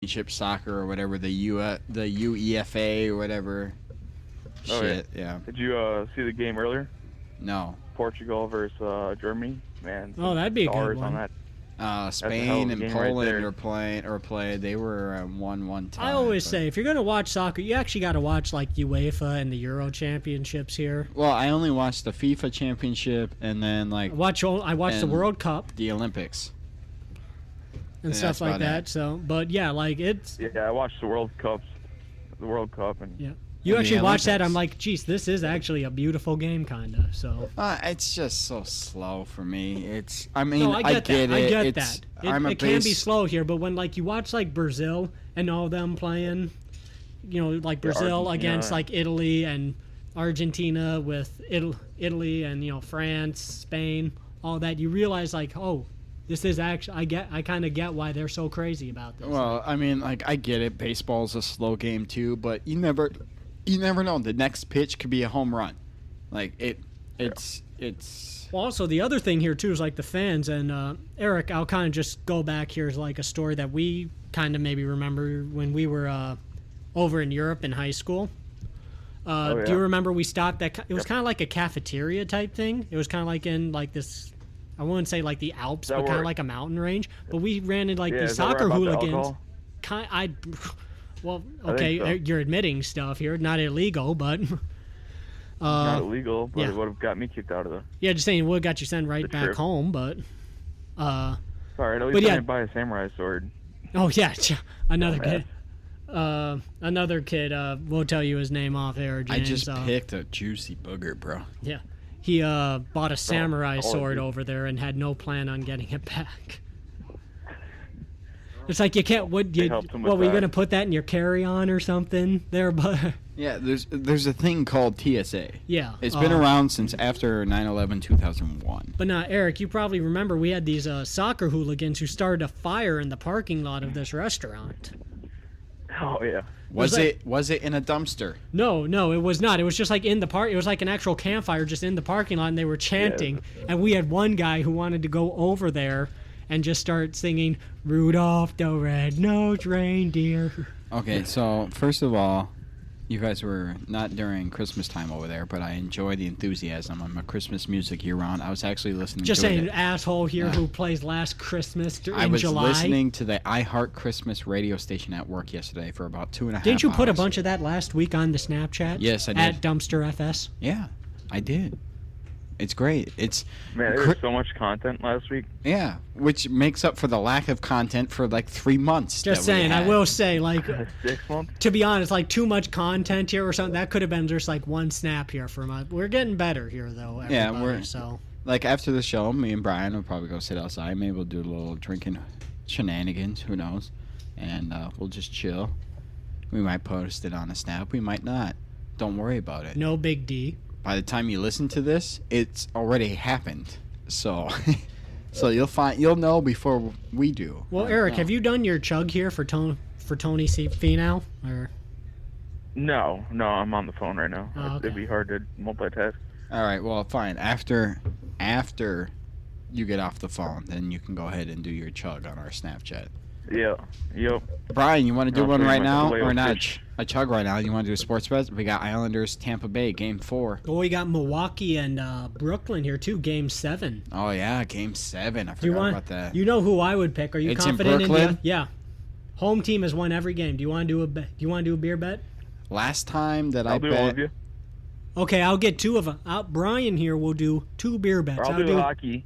Championship Soccer or whatever, the UEFA or whatever. Oh, Shit, yeah. Did you see the game earlier? No. Portugal versus Germany. Man. Oh, that'd be a good stars one. on that. Spain and game right Poland there. are played. They were 1-1 tie. I always say, if you're going to watch soccer, you actually got to watch, like, UEFA and the Euro Championships here. Well, I only watched the FIFA Championship and then, like... I watched the World Cup. The Olympics. And stuff like that. It. So, but, yeah, like, it's... Yeah, I watched the World Cup, and yeah. You actually watch that, I'm like, geez, this is actually a beautiful game, kind of. So it's just so slow for me. I get that. it. I get that. It can be slow here, but when like you watch like Brazil and all them playing, like Brazil against like Italy and Argentina with Italy and France, Spain, all that, you realize like, oh, this is actually I kind of get why they're so crazy about this. Well, I mean, like I get it. Baseball's a slow game too, but you never know. The next pitch could be a home run. Like it's. Well, also the other thing here too is like the fans and Eric. I'll kind of just go back here as like a story that we kind of maybe remember when we were over in Europe in high school. Do you remember we stopped at? It was kind of like a cafeteria type thing. It was kind of like in like this. I wouldn't say like the Alps, but kind of like a mountain range. But we ran into like these soccer hooligans. Well, okay, so. You're admitting stuff here. Not illegal, but... not illegal, but it would have got me kicked out of the... Yeah, just saying, it would have got you sent right back home, but... Sorry, at least I didn't buy a samurai sword. Oh, yeah, another kid. Another kid, we'll tell you his name off air, James. I just picked a juicy booger, bro. Yeah. He bought a samurai sword over there and had no plan on getting it back. It's like you can't. Were you going to put that in your carry-on or something there? But yeah, there's a thing called TSA. Yeah, it's been around since after 9/11/2001. But now, Eric, you probably remember we had these soccer hooligans who started a fire in the parking lot of this restaurant. Oh yeah. Was it in a dumpster? No, it was not. It was just like in the park. It was like an actual campfire just in the parking lot, and they were chanting. Yeah. And we had one guy who wanted to go over there and just start singing Rudolph the Red-Nosed Reindeer. Okay, so first of all, you guys were not during Christmas time over there, but I enjoy the enthusiasm. I'm a Christmas music year-round. I was actually listening just to saying, it. asshole here who plays Last Christmas in July. I was listening to the iHeart Christmas radio station at work yesterday for about 2.5 hours. Didn't you put a bunch of that last week on the Snapchat? Yes, I did. At Dumpster FS? Yeah, I did. It's great. Man, there was so much content last week. Yeah, which makes up for the lack of content for like 3 months. Just saying, I will say, like 6 months. To be honest, like too much content here or something. That could have been just like one snap here for my. We're getting better here though. Yeah, so. Like after the show, me and Brian will probably go sit outside. Maybe we'll do a little drinking shenanigans. Who knows? And we'll just chill. We might post it on a snap. We might not. Don't worry about it. No big D. By the time you listen to this, it's already happened. So, you'll know before we do. Well, Eric, have you done your chug here for Tony C. Finau? Or? No, I'm on the phone right now. Oh, okay. It'd be hard to multitask. All right, well, fine. After you get off the phone, then you can go ahead and do your chug on our Snapchat. Yeah. Yep. Brian, you want to do one right now, or not? A chug right now? You want to do a sports bet? We got Islanders, Tampa Bay, Game 4. Oh, we got Milwaukee and Brooklyn here too, Game 7. Oh yeah, Game 7. I forgot about that. You know who I would pick? Are you confident in Brooklyn? Yeah. Home team has won every game. Do you want to do a beer bet? Last time that I'll I do bet. one of you. Okay, I'll get 2 of them. Brian here will do 2 beer bets. I'll do hockey.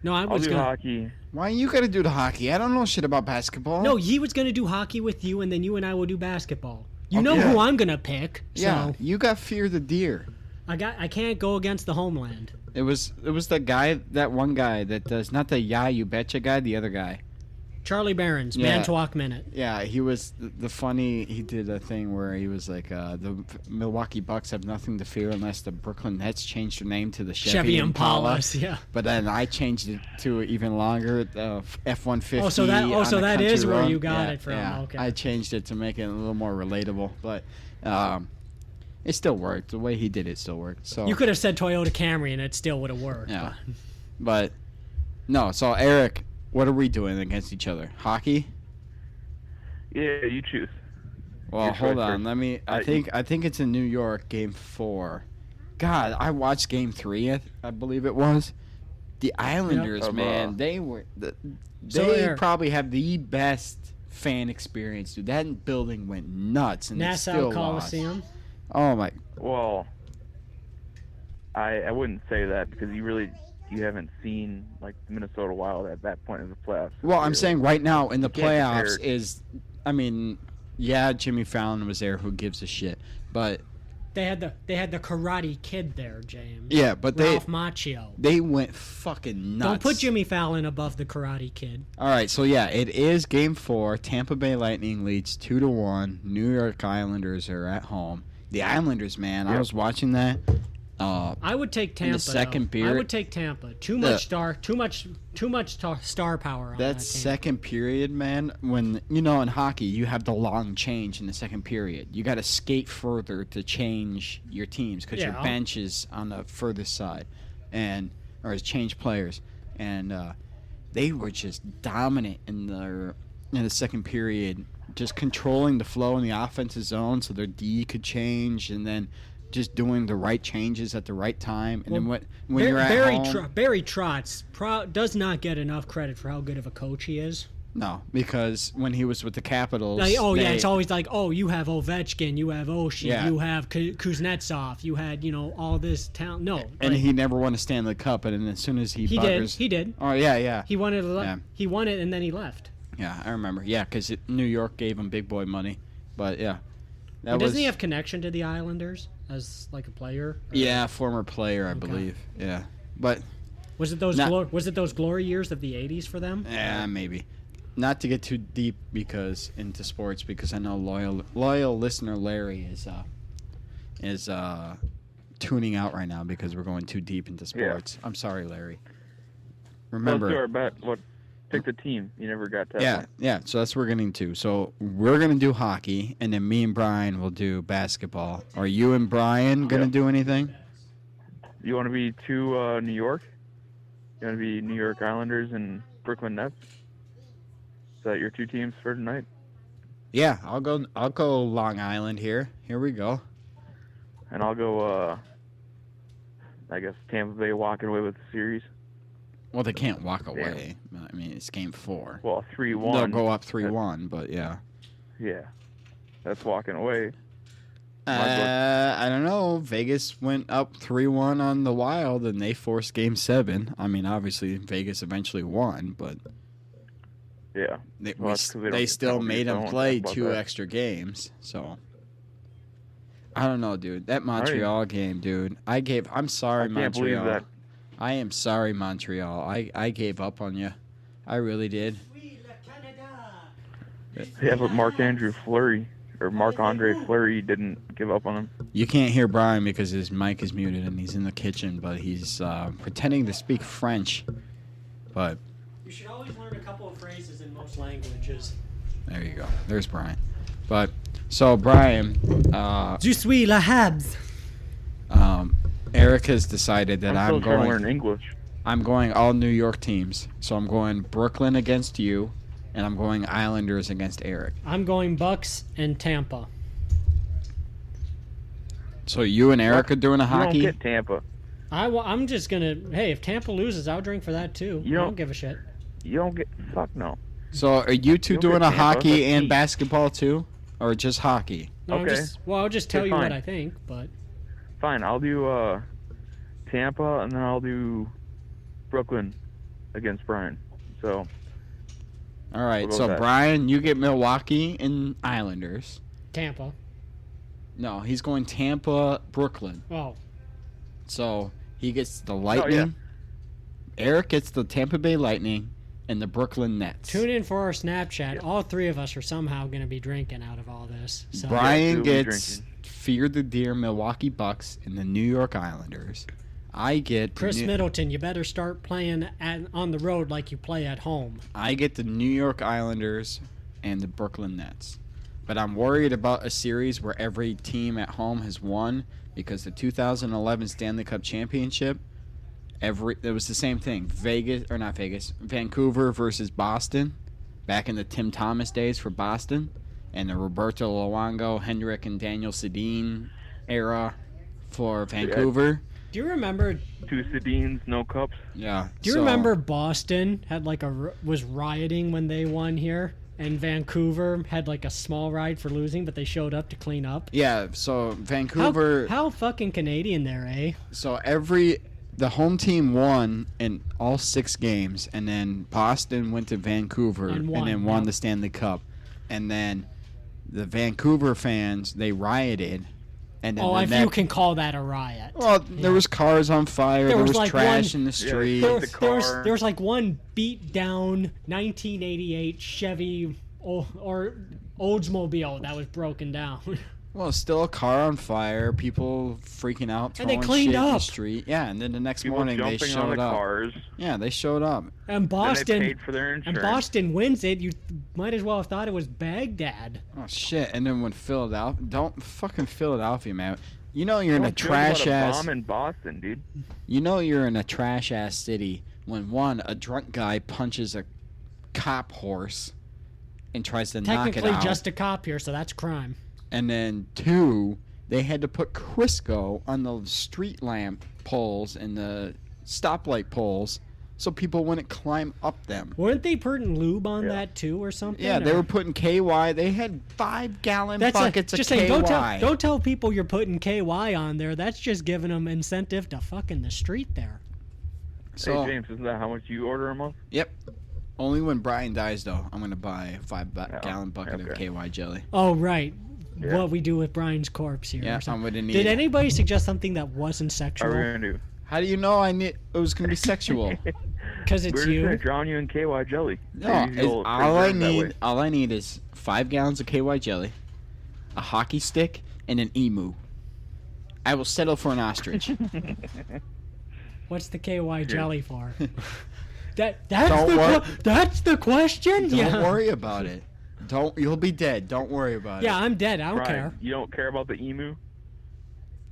No, I'll do hockey. Why you gotta do the hockey? I don't know shit about basketball. No, he was gonna do hockey with you, and then you and I will do basketball. You know who I'm gonna pick. So yeah, you got Fear the Deer. I can't go against the homeland. It was that one guy that does not the You Betcha guy, the other guy. Charlie Barron's Manitowoc Minute. Yeah, he was the funny. He did a thing where he was like, the Milwaukee Bucks have nothing to fear unless the Brooklyn Nets change their name to the Chevy Impala. Yeah. But then I changed it to even longer, F-150. So that is where you got it from. Yeah, okay. I changed it to make it a little more relatable, but it still worked. The way he did it still worked. So you could have said Toyota Camry and it still would have worked. Yeah, but no. So Eric. What are we doing against each other? Hockey? Yeah, you choose. Well, Your hold choice on. first. Let me. I think it's in New York, Game 4. God, I watched Game 3. I believe it was. The Islanders, Yep. man, they probably have the best fan experience, dude. That building went nuts, and they Nassau still Coliseum. lost. Oh my! Well, I wouldn't say that because you haven't seen like the Minnesota Wild at that point in the playoffs. Well, I'm saying right now in the You can't compare playoffs it. is, I mean, yeah, Jimmy Fallon was there. Who gives a shit? But They had the Karate Kid there, James. yeah, but Ralph Macchio. they went fucking nuts. Don't put Jimmy Fallon above the Karate Kid. All right, so yeah, it is Game 4. Tampa Bay Lightning leads 2-1. New York Islanders are at home. The Islanders, man, I was watching that. I would take Tampa. In the second though. period, I would take Tampa. Too much star power on that that second period, man. When in hockey, you have the long change in the second period. You got to skate further to change your teams because your bench is on the furthest side, or change players, and they were just dominant in the second period, just controlling the flow in the offensive zone so their D could change, and then just doing the right changes at the right time. And then when you're at home... Barry Trotz does not get enough credit for how good of a coach he is. No, because when he was with the Capitals... it's always like, you have Ovechkin, you have Oshie, you have Kuznetsov, you had, all this talent. No. And he never won a Stanley Cup, and as soon as he did. Oh, yeah. He won it, he won it, and then he left. Yeah, I remember. Yeah, because New York gave him big boy money. But, yeah. Doesn't he have connection to the Islanders as like a player? Yeah, former player, I believe. Yeah, but was it those glory years of the '80s for them? Yeah, maybe. Not to get too deep into sports, because I know loyal listener Larry is tuning out right now because we're going too deep into sports. Yeah. I'm sorry, Larry. Remember, let's do our bet. Pick the team. You never got that. Yeah. So that's what we're getting to. So we're gonna do hockey, and then me and Brian will do basketball. Are you and Brian gonna do anything? You want to be New York? You want to be New York Islanders and Brooklyn Nets? Is that your two teams for tonight? Yeah, I'll go Long Island here. Here we go. And I'll go. I guess Tampa Bay walking away with the series. Well, they can't walk away. Yeah. I mean, it's Game 4. Well, 3-1. They'll go up 3-1, but yeah. Yeah, that's walking away. I don't know. Vegas went up 3-1 on the Wild, and they forced Game 7. I mean, obviously, Vegas eventually won, but yeah, they still made them play 2 extra games. So I don't know, dude. That Montreal game, dude. I'm sorry, Montreal. I can't believe that. I am sorry, Montreal. I gave up on you. I really did. Yeah, but Marc-Andre Fleury didn't give up on him. You can't hear Brian because his mic is muted and he's in the kitchen, but he's pretending to speak French. But you should always learn a couple of phrases in most languages. There you go. There's Brian. But so Brian, Je suis la Habs. Erik has decided that I'm going to learn English. I'm going all New York teams. So I'm going Brooklyn against you, and I'm going Islanders against Erik. I'm going Bucks and Tampa. So you and Erik are doing a hockey? You don't get Tampa. I'm just going to... Hey, if Tampa loses, I'll drink for that, too. I don't give a shit. You don't get... Fuck no. So are you two doing a hockey and basketball, too? Or just hockey? No, okay. I'll just tell you what I think, but... Fine, I'll do Tampa, and then I'll do Brooklyn against Brian. So... All right, so Brian, you get Milwaukee and Islanders. Tampa. No, he's going Tampa, Brooklyn. Oh. So he gets the Lightning. Oh, yeah. Erik gets the Tampa Bay Lightning and the Brooklyn Nets. Tune in for our Snapchat. Yep. All three of us are somehow going to be drinking out of all this. So. Brian gets Fear the Deer Milwaukee Bucks and the New York Islanders. I get Chris Middleton. You better start playing on the road like you play at home. I get the New York Islanders and the Brooklyn Nets. But I'm worried about a series where every team at home has won, because the 2011 Stanley Cup Championship, it was the same thing. Vancouver versus Boston, back in the Tim Thomas days for Boston. and the Roberto Luongo, Hendrick, and Daniel Sedin era for Vancouver. Do you remember? 2 Sedines, no cups. Yeah. Do you remember Boston had like was rioting when they won here, and Vancouver had like a small riot for losing, but they showed up to clean up. Yeah. So Vancouver. How fucking Canadian there, eh? So the home team won in all 6 games, and then Boston went to Vancouver and then won the Stanley Cup, and then the Vancouver fans, they rioted. And then if you can call that a riot. Well, there was cars on fire. There was like trash in the street. There was like one beat down 1988 Chevy or Oldsmobile that was broken down. Well, still a car on fire. People freaking out, throwing and they cleaned shit in the up. street. Yeah, and then the next People morning they jumping on showed the up. Cars. Yeah, they showed up. And Boston Then they paid for their insurance. And Boston wins it. You might as well have thought it was Baghdad. Oh shit! And then when Philadelphia, man. You know you're in a Don't joke about trash a ass. bomb in Boston, dude. You know you're in a trash ass city when a drunk guy punches a cop horse and tries to knock it Technically out. just a cop here, so that's crime. And then 2, they had to put Crisco on the street lamp poles and the stoplight poles so people wouldn't climb up them. Weren't they putting lube on that too or something? Yeah, they or? were putting KY. They had 5-gallon buckets just of KY. saying, don't tell people you're putting KY on there. That's just giving them incentive to fuck in the street there. So, hey, James, isn't that how much you order a month? Yep. Only when Brian dies, though, I'm going to buy a 5-gallon bucket of KY jelly. Oh, right. Yeah. What we do with Brian's corpse here. Yeah, or something. I'm going to need Did anybody suggest something that wasn't How sexual? are we going to do? How do you know it was going to be sexual? Because it's We're just going to you. drown you in KY jelly. No, Maybe you'll all preserve that way. I need is 5 gallons of KY jelly, a hockey stick, and an emu. I will settle for an ostrich. What's the KY jelly for? Don't That's the question? Don't worry about it. You'll be dead. Don't worry about Yeah, it. I'm dead. I don't Brian, care. You don't care about the emu?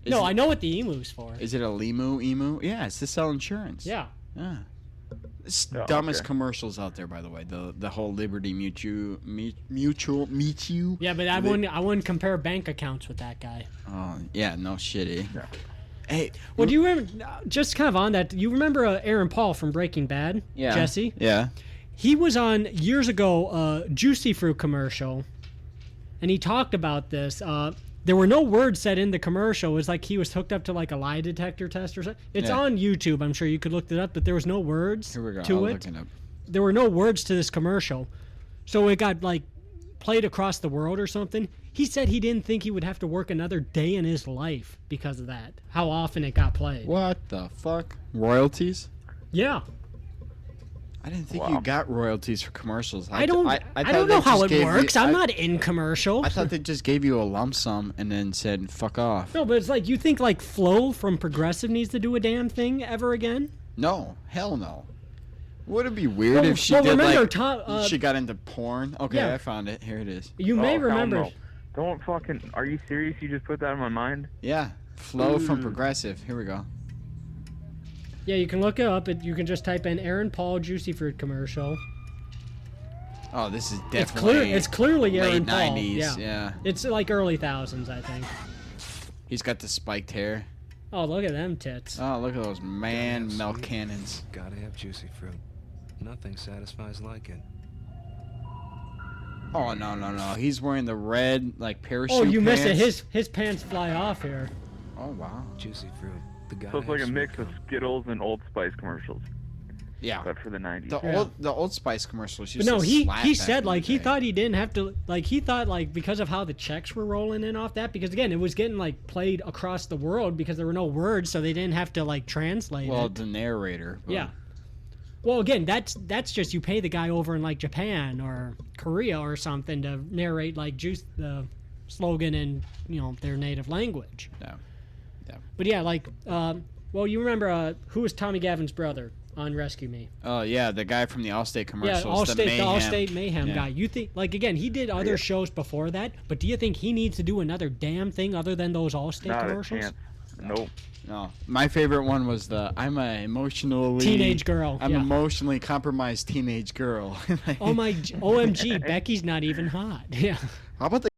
No, I know what the emu's for. Is it a emu? Yeah, it's to sell insurance. Yeah. Yeah. It's Oh, dumbest okay. commercials out there, by the way. The whole Liberty Mutual. Yeah, but I wouldn't compare bank accounts with that guy. Oh yeah, no shitty. No. Hey, Well, do you remember? Just kind of on that. You remember Aaron Paul from Breaking Bad? yeah, Jesse. Yeah. He was on years ago a Juicy Fruit commercial, and he talked about this. There were no words said in the commercial. It was like he was hooked up to like a lie detector test or something. It's Yeah. on YouTube. I'm sure you could look it up, but there was no words Here we go. to I'll it. look it up. There were no words to this commercial, so it got like played across the world or something. He said he didn't think he would have to work another day in his life because of that. How often it got played. What the fuck? Royalties? Yeah. I didn't think Wow. you got royalties for commercials. I don't thought know they how just it gave works. you- I'm not in commercials. I thought they just gave you a lump sum and then said fuck off. No, but it's like you think like Flo from Progressive needs to do a damn thing ever again? No, hell no. Would it be weird Well, if she well, did remember, like Tom, she got into porn? Okay, yeah. I found it. Here it is. You may hell remember. no. Don't fucking... Are you serious? You just put that in my mind? Yeah, Flo from Ooh. Progressive. Here we go. Yeah, you can look it up. You can just type in Aaron Paul Juicy Fruit commercial. Oh, this is It's definitely It's clearly late Aaron Paul. 90s. Yeah. It's like early thousands, I think. He's got the spiked hair. Oh, look at them tits. Oh, look at those man Gotta have milk sweet. cannons. Gotta have juicy fruit. Nothing satisfies like it. Oh no. He's wearing the red like parachute. Oh, you missed it. pants. His pants fly off here. Oh wow. Juicy fruit. The guy So it's like a mix of Skittles and Old Spice commercials, Yeah. but for the 90s. The Old Spice commercials. But Used no, to he slap back said in like the he day. thought he didn't have to like he thought like because of how the checks were rolling in off that because again it was getting like played across the world because there were no words so they didn't have to like translate Well, it. the narrator. but- Yeah. Well, again, that's just you pay the guy over in like Japan or Korea or something to narrate like the slogan in their native language. No. But yeah, like well, you remember who was Tommy Gavin's brother on Rescue Me? Oh yeah, the guy from the Allstate Yeah, commercials. the Allstate Mayhem Yeah. guy. You think like again he did other Yeah. shows before that, but do you think he needs to do another damn thing other than those Allstate Not a commercials? chance. Nope. No, my favorite one was I'm a emotionally Teenage girl. I'm yeah. emotionally compromised teenage girl. Oh my, OMG, Becky's not even hot. Yeah. How about the